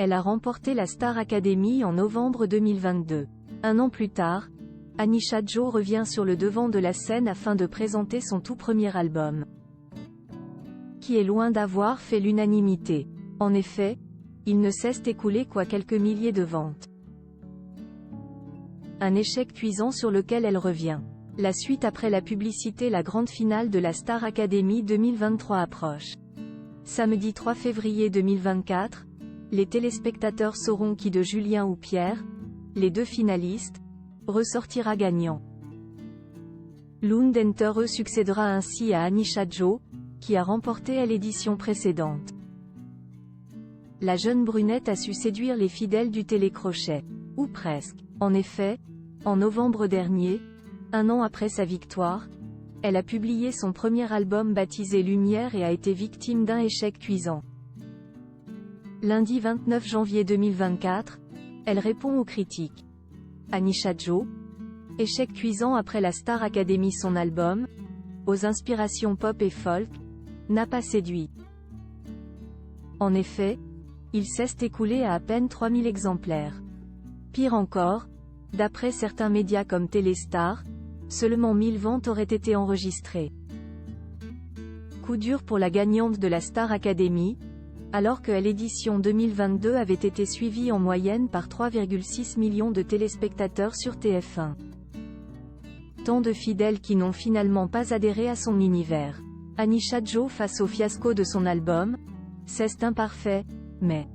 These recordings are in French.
Elle a remporté la Star Academy en novembre 2022. Un an plus tard, Anisha Joe revient sur le devant de la scène afin de présenter son tout premier album, qui est loin d'avoir fait l'unanimité. En effet, il ne cesse d'écouler quelques milliers de ventes. Un échec cuisant sur lequel elle revient. La suite après la publicité. La grande finale de la Star Academy 2023 approche. Samedi 3 février 2024, les téléspectateurs sauront qui de Julien ou Pierre, les deux finalistes, ressortira gagnant. Lund Enterre succédera ainsi à Anisha Joe, qui a remporté l'édition précédente. La jeune brunette a su séduire les fidèles du télécrochet. Ou presque. En effet, en novembre dernier, un an après sa victoire, elle a publié son premier album baptisé Lumière et a été victime d'un échec cuisant. Lundi 29 janvier 2024, elle répond aux critiques. Anisha Joe, échec cuisant après la Star Academy. Son album, aux inspirations pop et folk, n'a pas séduit. En effet, il s'est écoulé à peine 3000 exemplaires. Pire encore, d'après certains médias comme Téléstar, seulement 1000 ventes auraient été enregistrées. Coup dur pour la gagnante de la Star Academy, alors que l'édition 2022 avait été suivie en moyenne par 3,6 millions de téléspectateurs sur TF1. Tant de fidèles qui n'ont finalement pas adhéré à son univers. Anisha Joe face au fiasco de son album, c'est imparfait, mais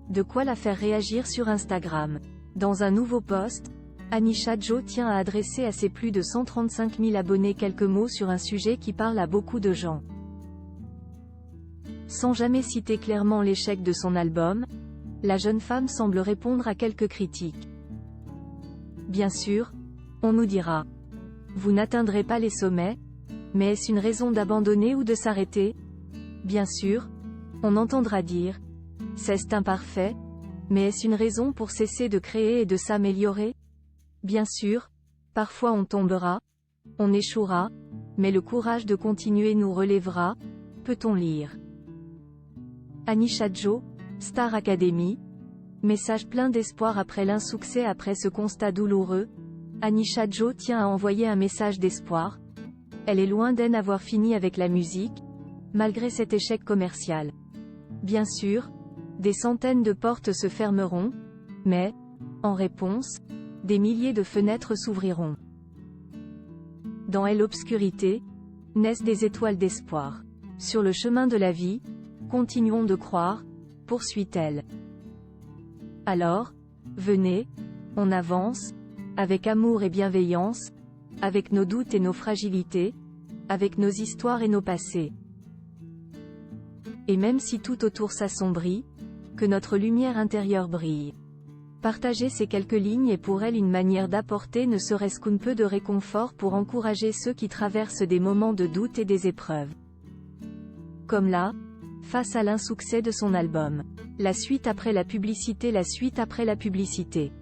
de quoi la faire réagir sur Instagram. Dans un nouveau post, Anisha Joe tient à adresser à ses plus de 135 000 abonnés quelques mots sur un sujet qui parle à beaucoup de gens. Sans jamais citer clairement l'échec de son album, la jeune femme semble répondre à quelques critiques. Bien sûr, on nous dira « Vous n'atteindrez pas les sommets, mais est-ce une raison d'abandonner ou de s'arrêter ?» Bien sûr, on entendra dire « C'est imparfait, mais est-ce une raison pour cesser de créer et de s'améliorer ?» Bien sûr, parfois on tombera, on échouera, mais le courage de continuer nous relèvera, peut-on lire. Anisha Joe, Star Academy. Message plein d'espoir après l'insuccès. Après ce constat douloureux, Anisha Joe tient à envoyer un message d'espoir. Elle est loin d'en avoir fini avec la musique, malgré cet échec commercial. Bien sûr, des centaines de portes se fermeront, mais, en réponse, des milliers de fenêtres s'ouvriront. Dans l'obscurité, naissent des étoiles d'espoir. Sur le chemin de la vie, continuons de croire, poursuit-elle. Alors, venez, on avance, avec amour et bienveillance, avec nos doutes et nos fragilités, avec nos histoires et nos passés. Et même si tout autour s'assombrit, que notre lumière intérieure brille. Partager ces quelques lignes est pour elle une manière d'apporter ne serait-ce qu'un peu de réconfort pour encourager ceux qui traversent des moments de doute et des épreuves. Comme là, face à l'insuccès de son album. La suite après la publicité. La suite après la publicité.